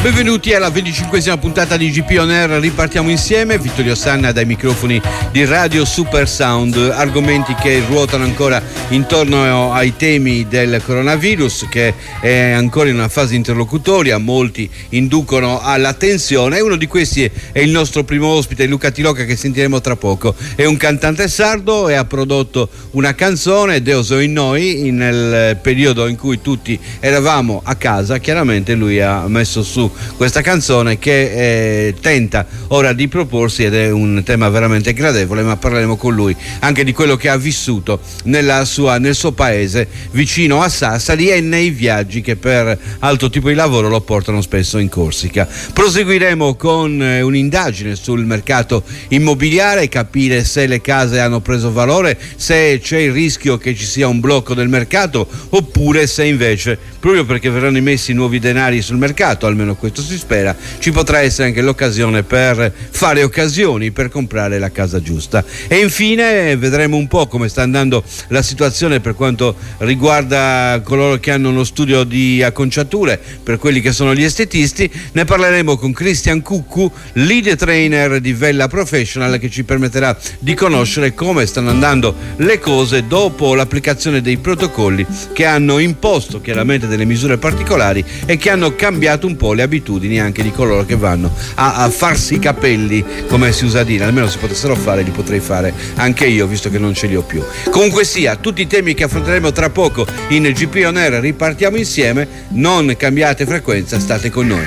Benvenuti alla 25esima puntata di GP On Air, ripartiamo insieme. Vittorio Sanna dai microfoni di Radio Super Sound. Argomenti che ruotano ancora intorno ai temi del coronavirus, che è ancora in una fase interlocutoria, molti inducono alla tensione. Uno di questi è il nostro primo ospite, Luca Tiloca, che sentiremo tra poco. È un cantante sardo e ha prodotto una canzone, Deo so in noi, nel periodo in cui tutti eravamo a casa. Chiaramente lui ha messo su questa canzone che tenta ora di proporsi, ed è un tema veramente gradevole, ma parleremo con lui anche di quello che ha vissuto nel suo paese vicino a Sassari e nei viaggi che per altro tipo di lavoro lo portano spesso in Corsica. Proseguiremo con un'indagine sul mercato immobiliare, capire se le case hanno preso valore, se c'è il rischio che ci sia un blocco del mercato, oppure se invece, proprio perché verranno immessi nuovi denari sul mercato, almeno questo si spera, ci potrà essere anche l'occasione per fare occasioni, per comprare la casa giusta. E infine vedremo un po' come sta andando la situazione per quanto riguarda coloro che hanno uno studio di acconciature, per quelli che sono gli estetisti. Ne parleremo con Christian Cuccu, lead trainer di Vella Professional, che ci permetterà di conoscere come stanno andando le cose dopo l'applicazione dei protocolli che hanno imposto chiaramente delle misure particolari e che hanno cambiato un po' le abitudini anche di coloro che vanno a farsi i capelli, come si usa dire. Almeno se potessero fare, li potrei fare anche io, visto che non ce li ho più. Comunque sia, tutti i temi che affronteremo tra poco in GP On Air. Ripartiamo insieme, non cambiate frequenza, state con noi.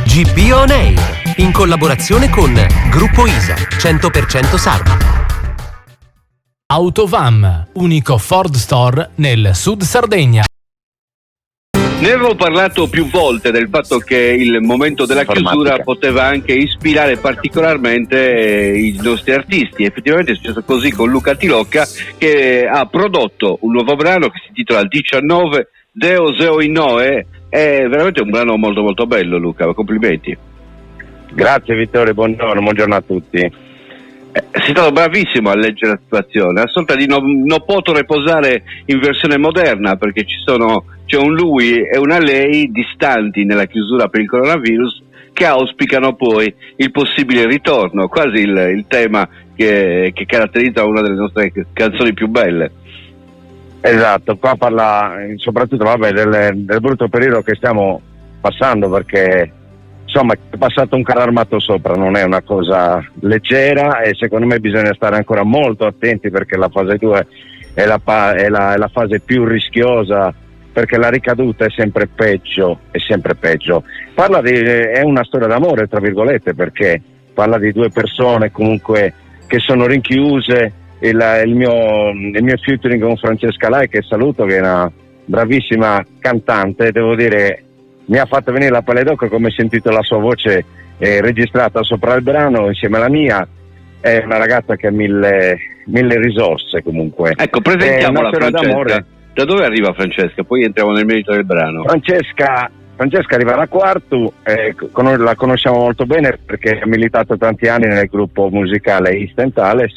GP On Air, in collaborazione con Gruppo ISA, 100% Sardo. Autovam, unico Ford Store nel Sud Sardegna. Ne avevo parlato più volte del fatto che il momento della chiusura poteva anche ispirare particolarmente i nostri artisti. Effettivamente è successo così con Luca Tilocca, che ha prodotto un nuovo brano che si intitola 19 Deo Seo in Noe. È veramente un brano molto molto bello, Luca, complimenti. Grazie Vittorio, buongiorno a tutti. Sei stato bravissimo a leggere la situazione, a sorta di non posso riposare in versione moderna, perché c'è un lui e una lei distanti nella chiusura per il coronavirus, che auspicano poi il possibile ritorno, quasi il tema che caratterizza una delle nostre canzoni più belle. Esatto, qua parla soprattutto del brutto periodo che stiamo passando, perché insomma è passato un carro armato sopra, non è una cosa leggera, e secondo me bisogna stare ancora molto attenti, perché la fase 2 è la fase più rischiosa, perché la ricaduta è sempre peggio. È una storia d'amore, tra virgolette, perché parla di due persone comunque che sono rinchiuse. Il mio featuring con Francesca Lai, che saluto, che è una bravissima cantante, devo dire, mi ha fatto venire la pelle d'oca come ho sentito la sua voce registrata sopra il brano insieme alla mia. È una ragazza che ha mille risorse comunque. Ecco, presentiamola, Francesca. Da dove arriva Francesca? Poi entriamo nel merito del brano. Francesca arriva da Quartu, la conosciamo molto bene perché ha militato tanti anni nel gruppo musicale East Tales,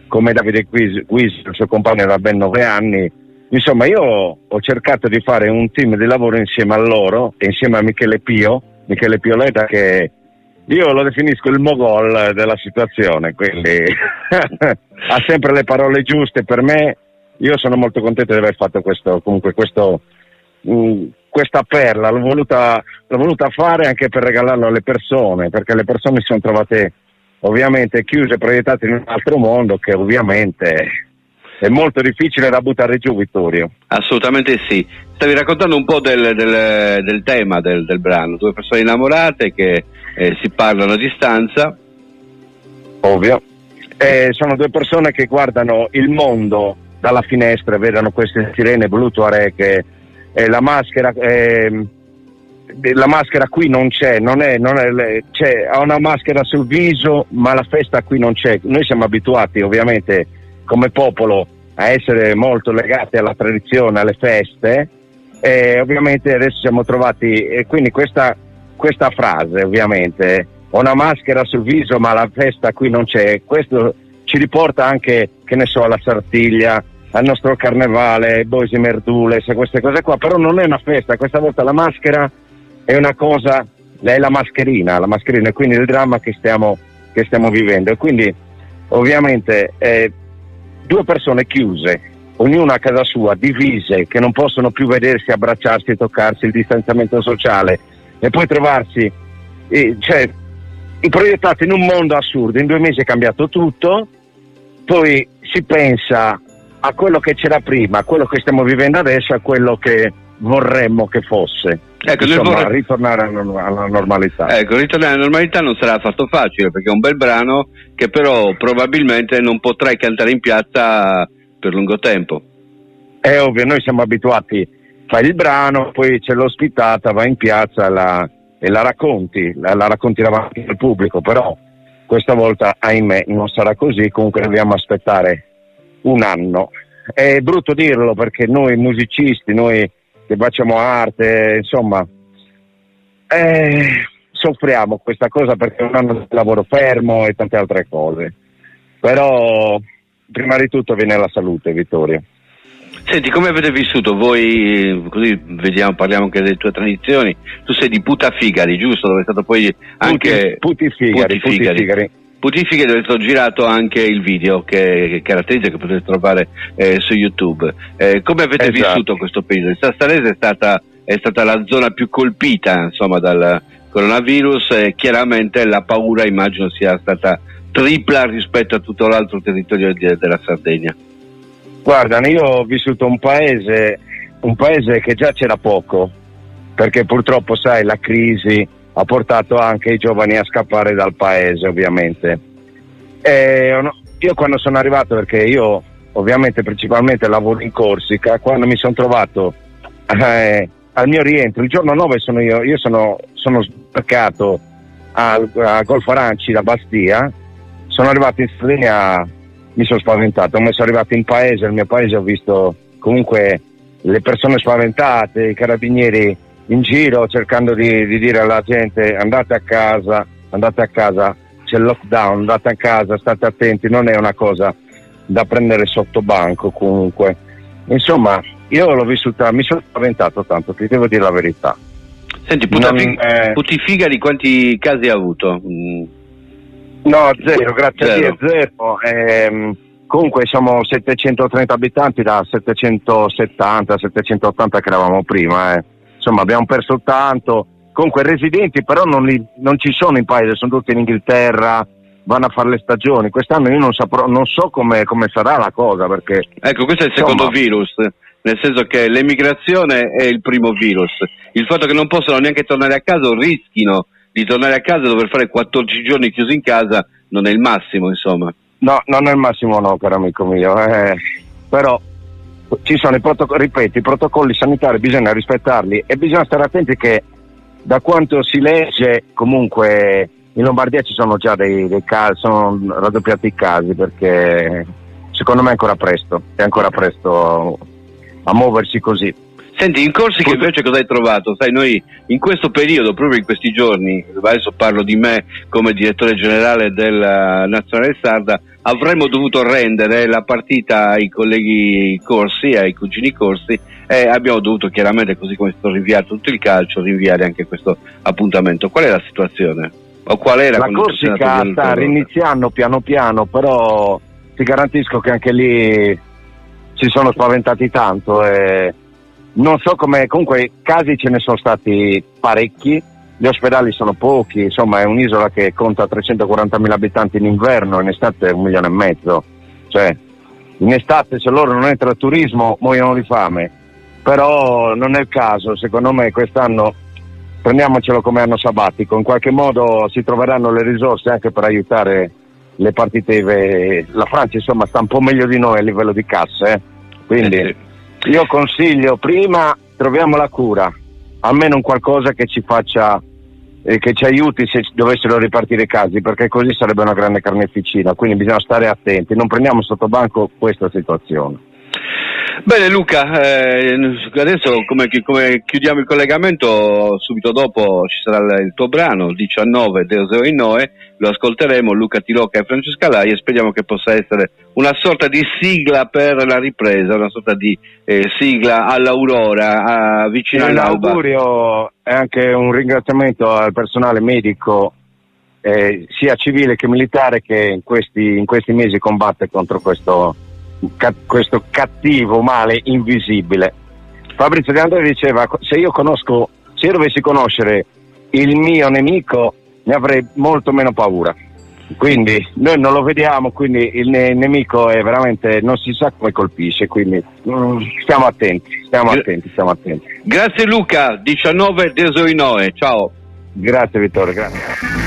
come Davide Guis, il suo compagno, da ben 9 anni. Insomma, io ho cercato di fare un team di lavoro insieme a loro e insieme a Michele Pioletta, che io lo definisco il mogol della situazione, quindi ha sempre le parole giuste per me. Io sono molto contento di aver fatto questa perla, l'ho voluta fare anche per regalarlo alle persone, perché le persone si sono trovate ovviamente chiuse, proiettate in un altro mondo che ovviamente è molto difficile da buttare giù, Vittorio. Assolutamente sì. Stavi raccontando un po' del tema del brano, due persone innamorate che si parlano a distanza. Ovvio. Sono due persone che guardano il mondo dalla finestra e vedono queste sirene blu tuareg, che la maschera qui non c'è, ha una maschera sul viso, ma la festa qui non c'è. Noi siamo abituati ovviamente come popolo a essere molto legati alla tradizione, alle feste, e ovviamente adesso siamo trovati, e quindi questa frase, ovviamente, ho una maschera sul viso ma la festa qui non c'è, questo ci riporta anche, che ne so, alla Sartiglia, al nostro carnevale, Boisi Merdules, queste cose qua, però non è una festa, questa volta la maschera è una cosa, è la mascherina, e quindi il dramma che stiamo vivendo, e quindi ovviamente due persone chiuse, ognuna a casa sua, divise, che non possono più vedersi, abbracciarsi, toccarsi, il distanziamento sociale, e poi trovarsi proiettati in un mondo assurdo. In 2 mesi è cambiato tutto, poi si pensa a quello che c'era prima, a quello che stiamo vivendo adesso, a quello che vorremmo che fosse. Ecco, insomma, ritornare alla normalità. Ecco, ritornare alla normalità non sarà affatto facile, perché è un bel brano che però probabilmente non potrai cantare in piazza per lungo tempo. È ovvio, noi siamo abituati, fai il brano, poi c'è l'ospitata, vai in piazza e la racconti davanti al pubblico, però questa volta, ahimè, non sarà così. Comunque dobbiamo aspettare un anno. È brutto dirlo, perché noi musicisti, noi che facciamo arte, insomma, soffriamo questa cosa, perché è un anno di lavoro fermo e tante altre cose, però prima di tutto viene la salute, Vittorio. Senti, come avete vissuto voi, così vediamo, parliamo anche delle tue tradizioni. Tu sei di Putafigari, giusto? Dove è stato poi anche Putifigari, dove è stato girato anche il video che caratterizza, che potete trovare su YouTube. Come avete vissuto questo periodo? Il Sassarese è stata la zona più colpita, insomma, dal coronavirus, e chiaramente la paura, immagino, sia stata tripla rispetto a tutto l'altro territorio della Sardegna. Guarda, io ho vissuto un paese che già c'era poco, perché purtroppo, sai, la crisi ha portato anche i giovani a scappare dal paese, ovviamente. Io quando sono arrivato, perché io ovviamente principalmente lavoro in Corsica, quando mi sono trovato al mio rientro, il giorno 9 sono sbarcato a Golfo Aranci da Bastia, sono arrivato in Sardegna, mi sono spaventato, mi sono arrivato in paese, nel mio paese ho visto comunque le persone spaventate, i carabinieri in giro cercando di dire alla gente andate a casa, c'è il lockdown, andate a casa, state attenti, non è una cosa da prendere sotto banco comunque. Insomma, io l'ho vissuta, mi sono spaventato tanto, ti devo dire la verità. Senti, Putifigari quanti casi ha avuto? No, zero, grazie a Dio, zero. Comunque siamo 730 abitanti da 770, 780 che eravamo prima. Insomma, abbiamo perso tanto. Comunque residenti però non ci sono in paese, sono tutti in Inghilterra, vanno a fare le stagioni. Quest'anno io non so come sarà la cosa, perché... Ecco, questo è il secondo virus, nel senso che l'emigrazione è il primo virus. Il fatto che non possano neanche tornare a casa, o rischino di tornare a casa e dover fare 14 giorni chiusi in casa, non è il massimo, insomma. No, non è il massimo, no, caro amico mio. Però ci sono i protocolli sanitari, bisogna rispettarli, e bisogna stare attenti che, da quanto si legge, comunque in Lombardia ci sono già dei casi, sono raddoppiati i casi, perché secondo me è ancora presto a muoversi così. Senti, in Corsica invece cosa hai trovato? Sai, noi in questo periodo, proprio in questi giorni, adesso parlo di me come direttore generale della Nazionale Sarda, avremmo dovuto rendere la partita ai colleghi corsi, ai cugini corsi, e abbiamo dovuto chiaramente, così come è stato rinviato tutto il calcio, rinviare anche questo appuntamento. Qual è la situazione? O qual era la Corsica? Sta riniziando piano piano, però ti garantisco che anche lì si sono spaventati tanto, e non so come. Comunque casi ce ne sono stati parecchi, gli ospedali sono pochi, insomma è un'isola che conta 340.000 abitanti in inverno, in estate 1,5 milioni, cioè in estate se loro non entra il turismo muoiono di fame, però non è il caso. Secondo me quest'anno prendiamocelo come anno sabbatico, in qualche modo si troveranno le risorse anche per aiutare le partite. La Francia insomma sta un po' meglio di noi a livello di casse, quindi io consiglio prima troviamo la cura, almeno un qualcosa che ci faccia che ci aiuti se dovessero ripartire i casi, perché così sarebbe una grande carneficina, quindi bisogna stare attenti, non prendiamo sotto banco questa situazione. Bene Luca, adesso come chiudiamo il collegamento, subito dopo ci sarà il tuo brano 19.00 lo ascolteremo, Luca Tiloca e Francesca Lai, e speriamo che possa essere una sorta di sigla per la ripresa, una sorta di sigla all'aurora, vicino all'alba. L'augurio è anche un ringraziamento al personale medico, sia civile che militare, che in questi mesi combatte contro questo cattivo male invisibile. Fabrizio De André diceva: se io dovessi conoscere il mio nemico ne avrei molto meno paura. Quindi noi non lo vediamo, quindi il nemico è veramente, non si sa come colpisce, quindi stiamo attenti. Grazie Luca, 19.00, ciao. Grazie Vittorio, grazie.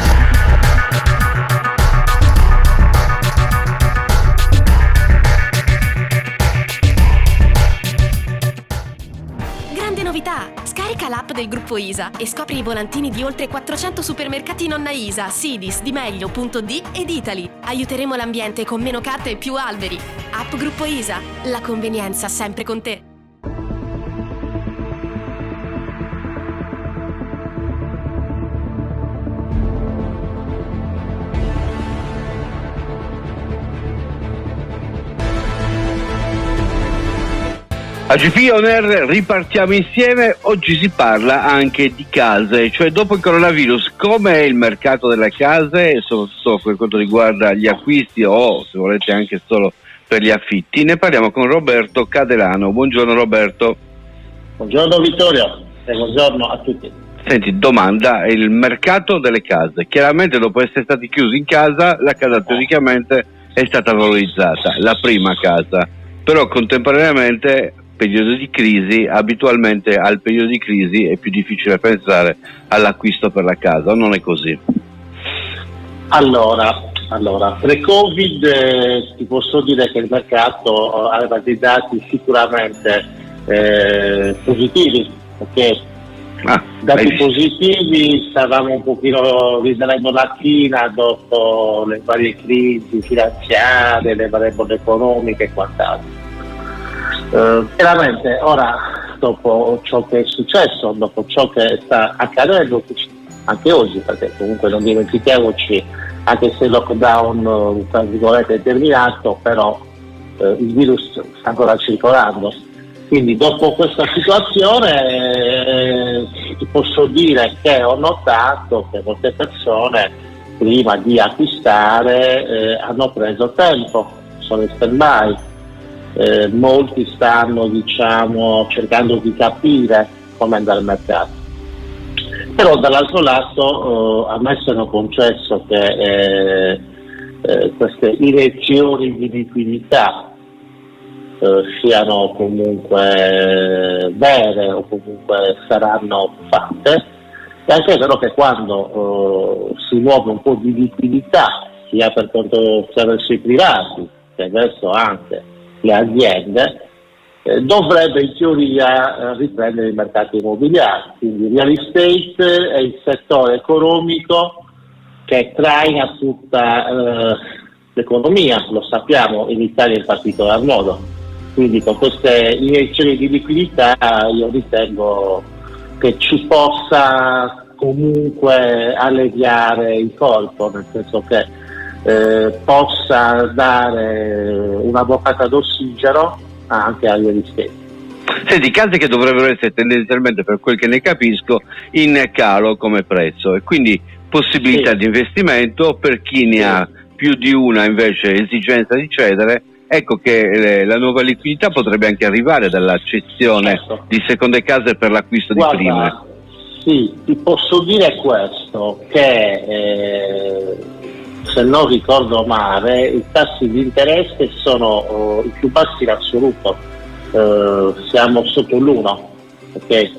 Novità! Scarica l'app del gruppo ISA e scopri i volantini di oltre 400 supermercati nonna ISA, Sidis, Di Meglio, Punto D ed Italy. Aiuteremo l'ambiente con meno carte e più alberi. App Gruppo ISA, la convenienza sempre con te. A GP On Air ripartiamo insieme, oggi si parla anche di case, cioè dopo il coronavirus come è il mercato delle case, soprattutto per quanto riguarda gli acquisti o se volete anche solo per gli affitti. Ne parliamo con Roberto Cadelano. Buongiorno Roberto. Buongiorno Vittorio e buongiorno a tutti. Senti, domanda, il mercato delle case, chiaramente dopo essere stati chiusi in casa, la casa teoricamente è stata valorizzata, la prima casa, però contemporaneamente periodo di crisi, abitualmente al periodo di crisi è più difficile pensare all'acquisto per la casa, o non è così? Allora, pre-Covid ti posso dire che il mercato aveva dei dati sicuramente positivi, perché dati positivi, stavamo un pochino risalendo la china dopo le varie crisi finanziarie, le variabili economiche e quant'altro. Chiaramente ora, dopo ciò che è successo, dopo ciò che sta accadendo anche oggi, perché comunque non dimentichiamoci, anche se il lockdown tra virgolette è terminato, però il virus sta ancora circolando, quindi dopo questa situazione ti posso dire che ho notato che molte persone prima di acquistare hanno preso tempo, sono in stand-by. Molti stanno cercando di capire come andare al mercato, però dall'altro lato a me sono concesso che queste iniezioni di liquidità siano comunque vere o comunque saranno fatte, e anche è vero che quando si muove un po' di liquidità sia per conto sia verso i privati che verso anche le aziende, dovrebbe in teoria riprendere i mercati immobiliari, quindi real estate è il settore economico che traina tutta l'economia, lo sappiamo, in Italia in particolar modo, quindi con queste iniezioni di liquidità io ritengo che ci possa comunque alleviare il colpo, nel senso che possa dare una boccata d'ossigeno anche agli real estate. Senti, case che dovrebbero essere tendenzialmente, per quel che ne capisco, in calo come prezzo, e quindi possibilità di investimento per chi ne ha più di una invece esigenza di cedere. Ecco che la nuova liquidità potrebbe anche arrivare dalla cessione di seconde case per l'acquisto di prime. Sì, ti posso dire questo, che se non ricordo male i tassi di interesse sono i più bassi in assoluto, siamo sotto l'1, ok?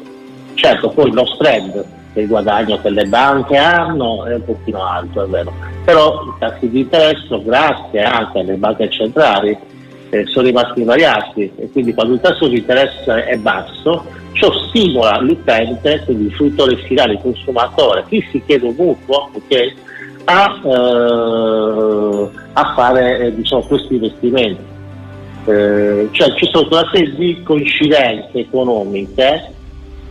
Certo, poi lo spread, il guadagno che le banche hanno è un pochino alto, è vero, però i tassi di interesse, grazie anche alle banche centrali, sono rimasti invariati, e quindi quando il tasso di interesse è basso ciò stimola l'utente, quindi il fruitore finale, il consumatore, chi si chiede un mutuo, ok, a fare questi investimenti. Cioè ci sono una serie di coincidenze economiche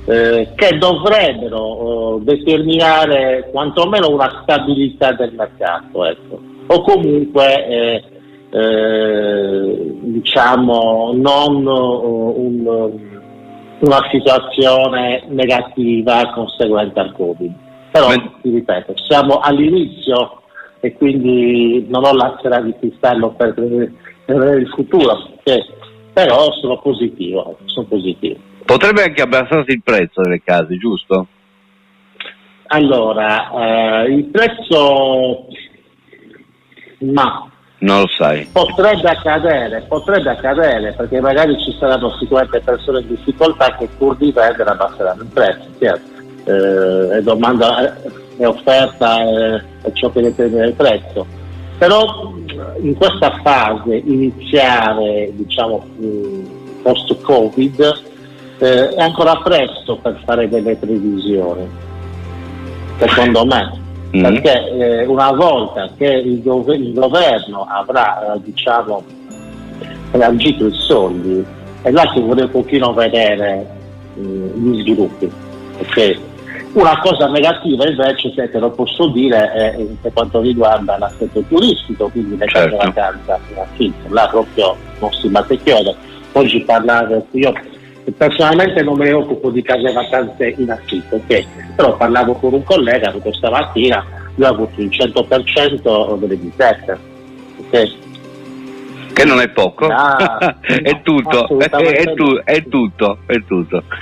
che dovrebbero determinare quantomeno una stabilità del mercato, ecco. O comunque diciamo non una situazione negativa conseguente al Covid. Però ti ripeto, siamo all'inizio e quindi non ho la sfera di cristallo per vedere il futuro, però sono positivo. Potrebbe anche abbassarsi il prezzo delle case, giusto? Allora, il prezzo non lo sai. Potrebbe accadere perché magari ci saranno sicuramente persone in difficoltà che pur di vendere abbasseranno il prezzo, certo. È domanda e offerta è ciò che determina il prezzo. Però in questa fase iniziale, diciamo post Covid, è ancora presto per fare delle previsioni, secondo me. Perché una volta che il governo avrà diciamo elargito i soldi, è là che vorrei un pochino vedere gli sviluppi. Okay? Una cosa negativa invece, se te lo posso dire, è per quanto riguarda l'aspetto turistico, quindi le case vacanza in affitto, là proprio non si batte chiodo. Oggi parlavo, io personalmente non me ne occupo di case vacanze in affitto, okay? Però parlavo con un collega proprio stamattina, lui ha avuto il 100% delle visite, okay? Che non è poco, è tutto.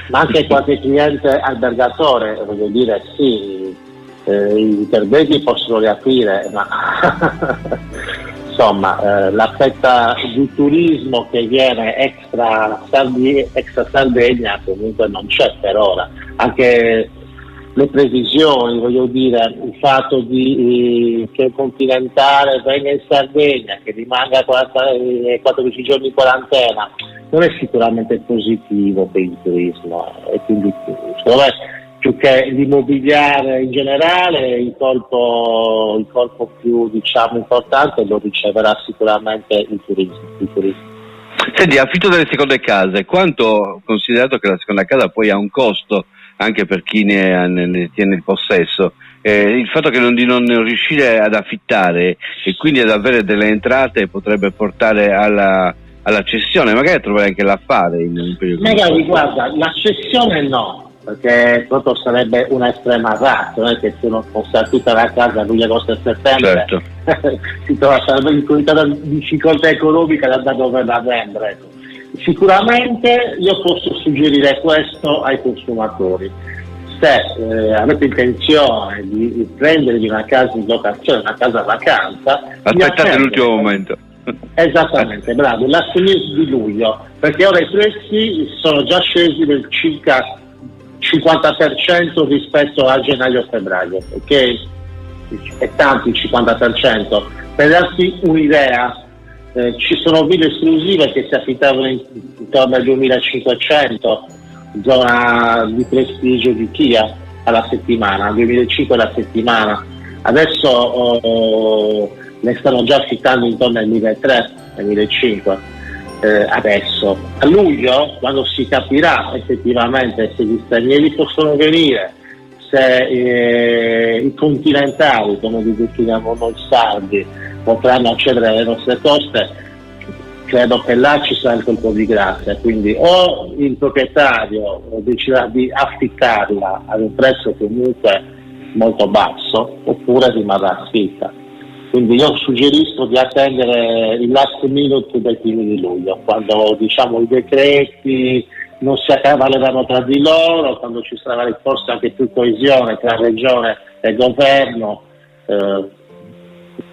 Ma anche qualche cliente albergatore, voglio dire, sì, i alberghi possono riaprire, ma insomma la fetta di turismo che viene extra Sardegna comunque non c'è per ora. Anche le previsioni, voglio dire, il fatto che il continentale venga in Sardegna, che rimanga 14 giorni in quarantena, non è sicuramente positivo per il turismo, e quindi secondo me più che l'immobiliare in generale il colpo più diciamo importante lo riceverà sicuramente il turismo. Senti, affitto delle seconde case, quanto, considerato che la seconda casa poi ha un costo anche per chi ne tiene il possesso, il fatto che di non riuscire ad affittare e quindi ad avere delle entrate potrebbe portare alla cessione, magari trovare anche l'affare in un periodo. Magari guarda, la cessione no, perché proprio sarebbe una estrema razza, non è che se uno fosse affitta la casa a luglio, agosto e settembre, certo. Si trova sarebbe in una difficoltà economica da doverla vendere, ecco. Sicuramente io posso suggerire questo ai consumatori: se avete intenzione di prendervi una casa in locazione, una casa vacanza, aspettate l'ultimo momento. Esattamente, bravo, l'8 di luglio, perché ora i prezzi sono già scesi del circa 50% rispetto a gennaio-febbraio, ok? È tanto il 50%. Per darti un'idea, ci sono ville esclusive che si affittavano intorno al 2500, zona di prestigio di Chia alla settimana, 2005 alla settimana. Adesso ne stanno già affittando intorno al 1300, al 1500. Adesso a luglio, quando si capirà effettivamente se gli stranieri possono venire, se i continentali, come li definiamo noi sardi, potranno accedere alle nostre coste, credo che là ci sarà il colpo di grazia. Quindi o il proprietario deciderà di affittarla ad un prezzo comunque molto basso, oppure rimarrà affitta. Quindi io suggerisco di attendere il last minute dei primi di luglio, quando diciamo i decreti non si accavaleranno tra di loro, quando ci sarà forse anche più coesione tra regione e governo,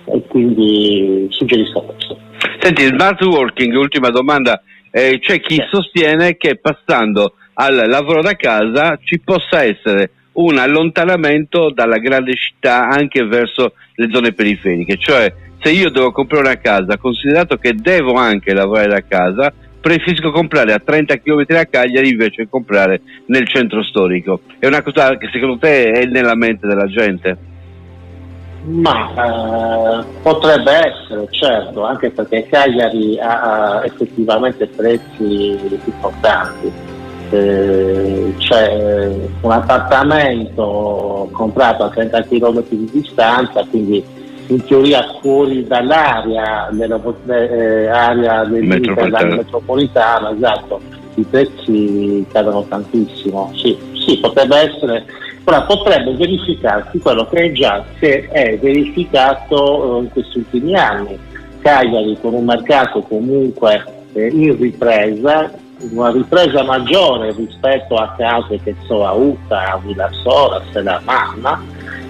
e quindi suggerisco questo. Senti, il smart working, ultima domanda, c'è chi sostiene che passando al lavoro da casa ci possa essere un allontanamento dalla grande città anche verso le zone periferiche, cioè se io devo comprare una casa, considerato che devo anche lavorare da casa, preferisco comprare a 30 km da Cagliari invece che comprare nel centro storico. È una cosa che secondo te è nella mente della gente? Ma potrebbe essere, certo, anche perché Cagliari ha effettivamente prezzi importanti. C'è un appartamento comprato a 30 km di distanza, quindi in teoria fuori dall'area della metropolitana, esatto, i prezzi cadono tantissimo. Sì, potrebbe essere. Ora potrebbe verificarsi quello che già si è verificato in questi ultimi anni. Cagliari con un mercato comunque in ripresa, una ripresa maggiore rispetto a case che so, a Uta, a Villasora, a Selamanna,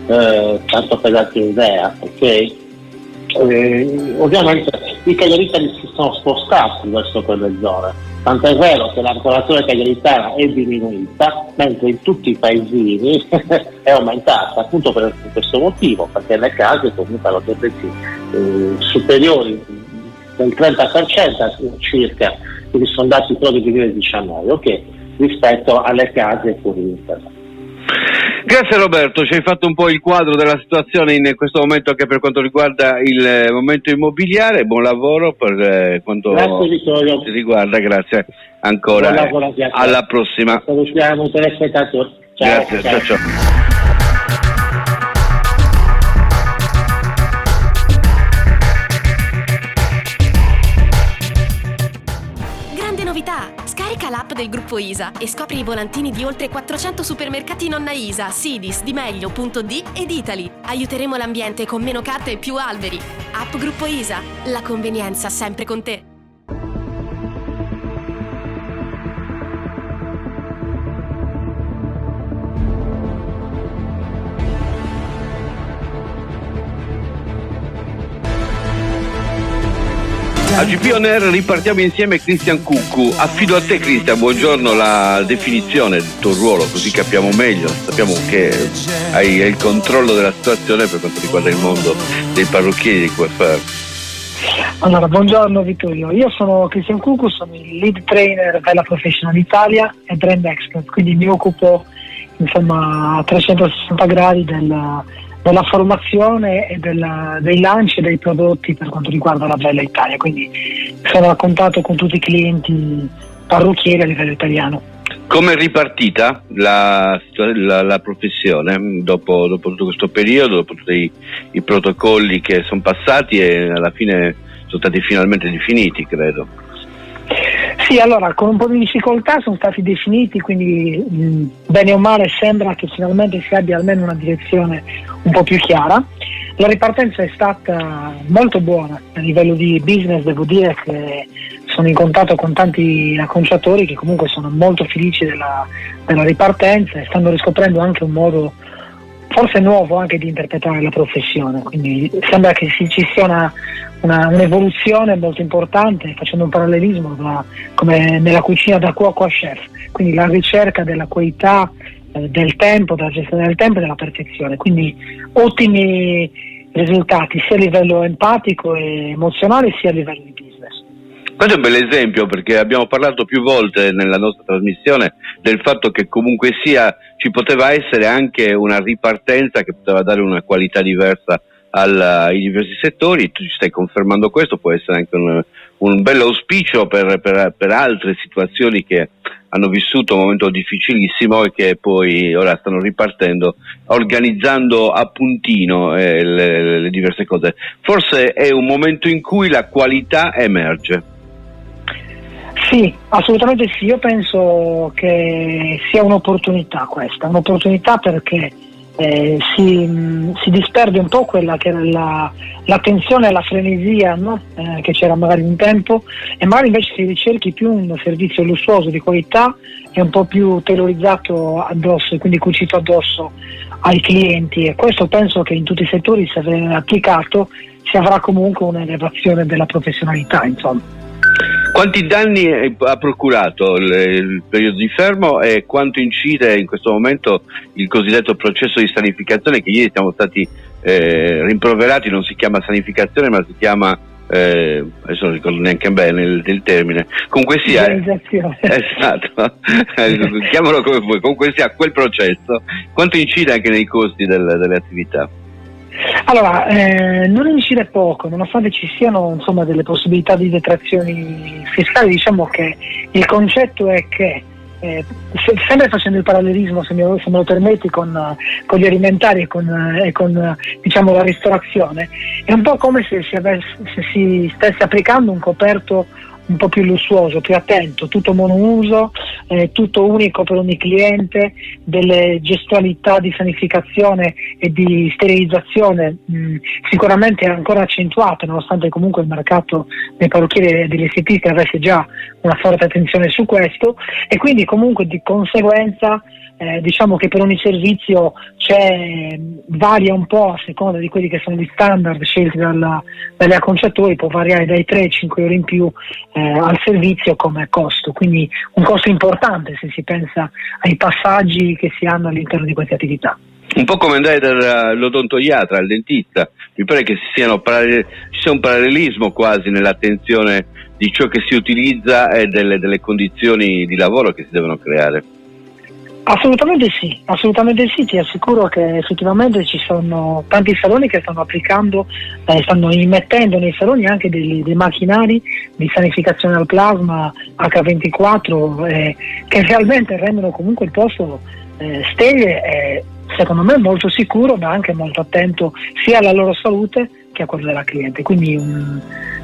tanto per darti un'idea, ok? Ovviamente i cagliaritani si sono spostati verso quelle zone. Tant'è vero che la popolazione cagliaritana è diminuita, mentre in tutti i paesini è aumentata, appunto per questo motivo, perché le case comunque hanno dei prezzi superiori del 30% circa, quindi sono dati proprio di 2019, ok, rispetto alle case fuori internet. Grazie Roberto, ci hai fatto un po' il quadro della situazione in questo momento anche per quanto riguarda il momento immobiliare. Buon lavoro per quanto ti riguarda, grazie ancora. Buon lavoro, grazie. Alla prossima. Salutiamo i telespettatori. Ciao, grazie, ciao. Scarica l'app del gruppo ISA e scopri i volantini di oltre 400 supermercati Nonna Isa, Sidis, Di Meglio, .d ed Italy. Aiuteremo l'ambiente con meno carta e più alberi. App Gruppo ISA, la convenienza sempre con te. A GP On Air ripartiamo insieme, Christian Cuccu. Affido a te Christian, buongiorno, la definizione del tuo ruolo, così capiamo meglio. Sappiamo che hai il controllo della situazione per quanto riguarda il mondo dei parrucchieri di QFR. Allora, buongiorno Vittorio, io sono Christian Cuccu, sono il lead trainer Vela Professional Italia e brand expert, quindi mi occupo insomma a 360 gradi della formazione e dei lanci e dei prodotti per quanto riguarda la Vela Italia, quindi sono a contatto con tutti i clienti parrucchieri a livello italiano. Come è ripartita la professione dopo tutto questo periodo, dopo tutti i protocolli che sono passati e alla fine sono stati finalmente definiti, credo? Sì, allora con un po' di difficoltà sono stati definiti, quindi bene o male sembra che finalmente si abbia almeno una direzione un po' più chiara. La ripartenza è stata molto buona a livello di business, devo dire che sono in contatto con tanti acconciatori che comunque sono molto felici della ripartenza e stanno riscoprendo anche un modo forse nuovo anche di interpretare la professione, quindi sembra che ci sia un'evoluzione molto importante, facendo un parallelismo come nella cucina da cuoco a chef, quindi la ricerca della qualità del tempo, della gestione del tempo e della perfezione, quindi ottimi risultati sia a livello empatico e emozionale sia a livello di business. Questo è un bel esempio, perché abbiamo parlato più volte nella nostra trasmissione del fatto che comunque sia ci poteva essere anche una ripartenza che poteva dare una qualità diversa ai diversi settori. Tu ci stai confermando questo, può essere anche un bel auspicio per altre situazioni che hanno vissuto un momento difficilissimo e che poi ora stanno ripartendo, organizzando a puntino le diverse cose. Forse è un momento in cui la qualità emerge. Sì, assolutamente sì, io penso che sia un'opportunità questa, un'opportunità perché si disperde un po' quella che era l'attenzione e la frenesia, no? Che c'era magari un tempo, e magari invece si ricerchi più un servizio lussuoso di qualità e un po' più terrorizzato addosso, quindi cucito addosso ai clienti, e questo penso che in tutti i settori, se viene applicato, si avrà comunque un'elevazione della professionalità, insomma. Quanti danni ha procurato il periodo di fermo e quanto incide in questo momento il cosiddetto processo di sanificazione, che ieri siamo stati rimproverati? Non si chiama sanificazione ma si chiama adesso non ricordo neanche bene il termine, comunque sia esatto, chiamalo come vuoi, comunque sia quel processo, quanto incide anche nei costi delle attività? Allora, non incide poco, nonostante ci siano delle possibilità di detrazioni fiscali. Diciamo che il concetto è che sempre facendo il parallelismo, se me lo permetti, con gli alimentari e con la ristorazione, è un po' come se si stesse applicando un coperto un po' più lussuoso, più attento, tutto monouso, tutto unico per ogni cliente, delle gestualità di sanificazione e di sterilizzazione sicuramente ancora accentuate, nonostante comunque il mercato dei parrucchieri e degli estetisti avesse già una forte attenzione su questo, e quindi comunque di conseguenza diciamo che per ogni servizio varia un po' a seconda di quelli che sono gli standard scelti dagli acconciatori, può variare dai 3 ai 5 euro in più al servizio come costo, quindi un costo importante se si pensa ai passaggi che si hanno all'interno di queste attività. Un po' come andare dall'odontoiatra al dentista, mi pare che ci sia un parallelismo quasi nell'attenzione di ciò che si utilizza e delle condizioni di lavoro che si devono creare. Assolutamente sì, ti assicuro che effettivamente ci sono tanti saloni che stanno applicando, stanno immettendo nei saloni anche dei macchinari di sanificazione al plasma H24 che realmente rendono comunque il posto sterile e secondo me molto sicuro, ma anche molto attento sia alla loro salute che a quella della cliente, quindi un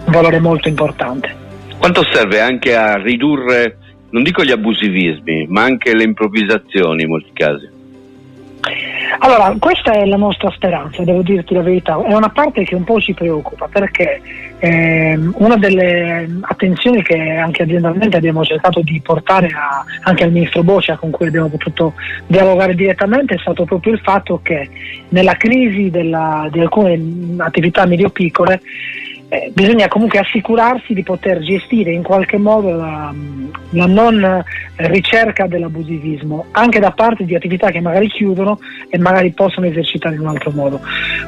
valore molto importante. Quanto serve anche a ridurre, non dico gli abusivismi, ma anche le improvvisazioni in molti casi? Allora, questa è la nostra speranza, devo dirti la verità, è una parte che un po' ci preoccupa, perché una delle attenzioni che anche aziendalmente abbiamo cercato di portare anche al ministro Boccia, con cui abbiamo potuto dialogare direttamente, è stato proprio il fatto che nella crisi di alcune attività medio-piccole bisogna comunque assicurarsi di poter gestire in qualche modo la non ricerca dell'abusivismo anche da parte di attività che magari chiudono e magari possono esercitare in un altro modo.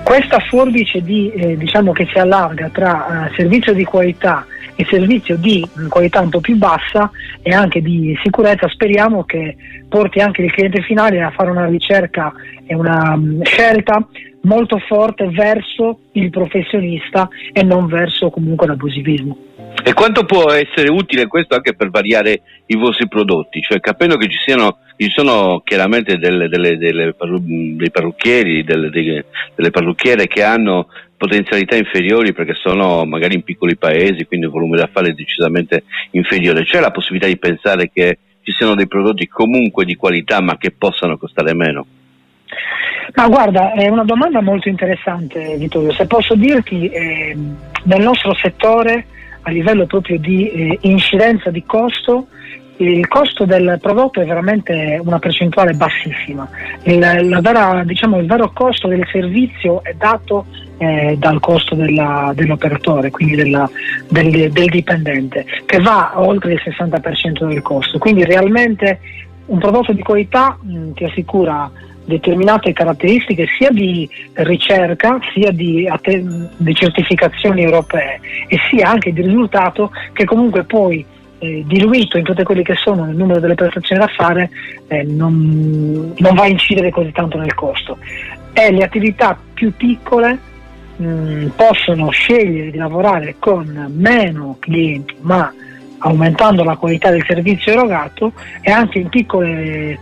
Questa forbice diciamo che si allarga tra servizio di qualità e servizio di qualità un po' più bassa e anche di sicurezza, speriamo che porti anche il cliente finale a fare una ricerca e una scelta molto forte verso il professionista e non verso comunque l'abusivismo. E quanto può essere utile questo anche per variare i vostri prodotti? Cioè, capendo che ci sono chiaramente dei parrucchieri, delle parrucchiere che hanno potenzialità inferiori perché sono magari in piccoli paesi, quindi il volume d'affari è decisamente inferiore. C'è la possibilità di pensare che ci siano dei prodotti comunque di qualità ma che possano costare meno? Ma guarda, è una domanda molto interessante, Vittorio. Se posso dirti, nel nostro settore, a livello proprio di incidenza di costo, il costo del prodotto è veramente una percentuale bassissima. Il vero costo del servizio è dato dal costo dell'operatore, quindi del dipendente, che va oltre il 60% del costo. Quindi realmente un prodotto di qualità ti assicura determinate caratteristiche sia di ricerca sia di certificazioni europee e sia anche di risultato che comunque poi diluito in tutte quelle che sono il numero delle prestazioni da fare non va a incidere così tanto nel costo, e le attività più piccole possono scegliere di lavorare con meno clienti ma aumentando la qualità del servizio erogato e anche in piccole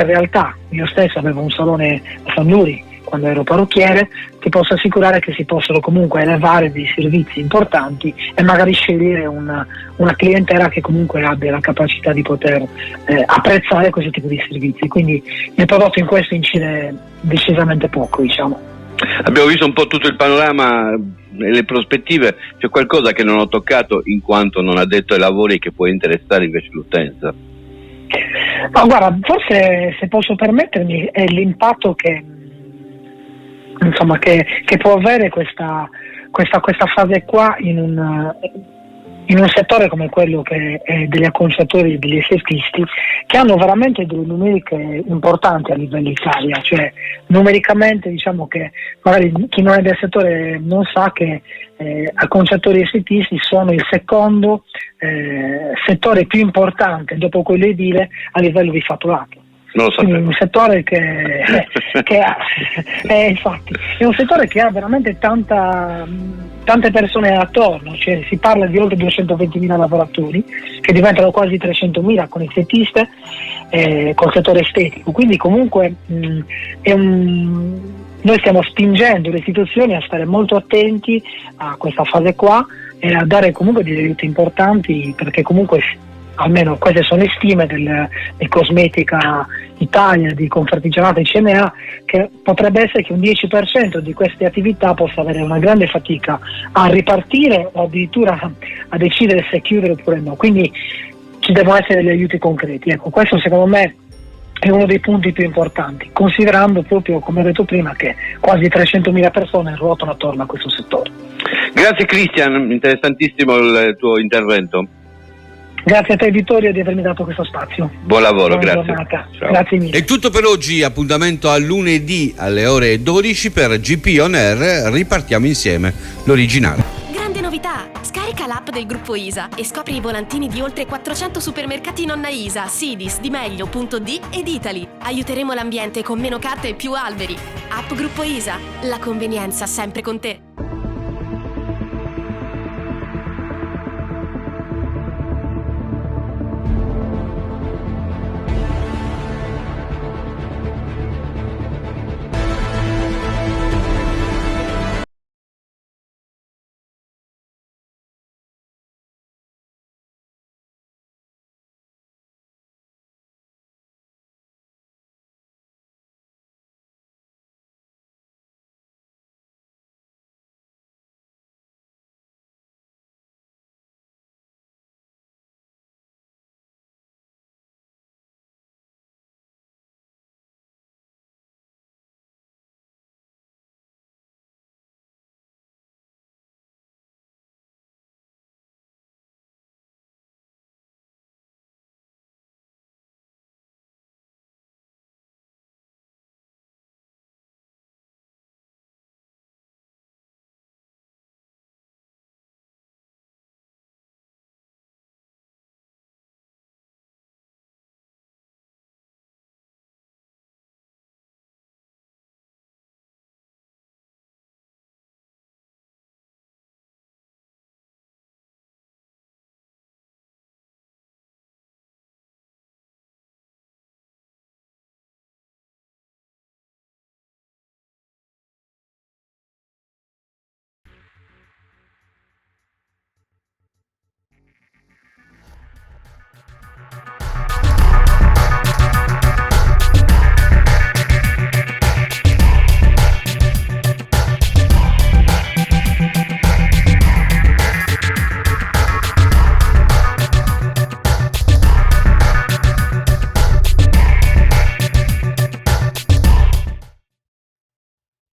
realtà. Io stesso avevo un salone a San Nuri quando ero parrucchiere, ti posso assicurare che si possono comunque elevare dei servizi importanti e magari scegliere una clientela che comunque abbia la capacità di poter apprezzare questo tipo di servizi, quindi il prodotto in questo incide decisamente poco, diciamo. Abbiamo visto un po' tutto il panorama e le prospettive, c'è qualcosa che non ho toccato in quanto non addetto ai lavori che può interessare invece l'utenza? No, guarda, forse se posso permettermi è l'impatto che può avere questa fase qua in un settore come quello che è degli acconciatori e degli estetisti, che hanno veramente delle numeriche importanti a livello Italia, cioè numericamente diciamo che magari chi non è del settore non sa che acconciatori e estetisti sono il secondo settore più importante dopo quello edile a livello di fatturato. Non lo Quindi sapevo. un settore che ha, infatti, è un settore che ha veramente tante persone attorno, cioè si parla di oltre 220.000 lavoratori che diventano quasi 300.000 con estetiste, col settore estetico, quindi comunque noi stiamo spingendo le istituzioni a stare molto attenti a questa fase qua e a dare comunque degli aiuti importanti, perché comunque almeno queste sono le stime di Cosmetica Italia, di Confartigianato e CNA, che potrebbe essere che un 10% di queste attività possa avere una grande fatica a ripartire o addirittura a decidere se chiudere oppure no, quindi ci devono essere degli aiuti concreti. Ecco, questo secondo me è uno dei punti più importanti, considerando proprio, come ho detto prima, che quasi 300.000 persone ruotano attorno a questo settore. Grazie Cristian, interessantissimo il tuo intervento. Grazie a te Vittorio di avermi dato questo spazio. Buon lavoro, Buona grazie. giornata. Ciao. Grazie mille. È tutto per oggi, appuntamento a lunedì alle ore 12 per GP On Air, ripartiamo insieme l'originale. Grande novità! Scarica l'app del gruppo ISA e scopri i volantini di oltre 400 supermercati nonna ISA, Sidis, Di Meglio, Punto D ed Italy. Aiuteremo l'ambiente con meno carte e più alberi. App Gruppo ISA, la convenienza sempre con te.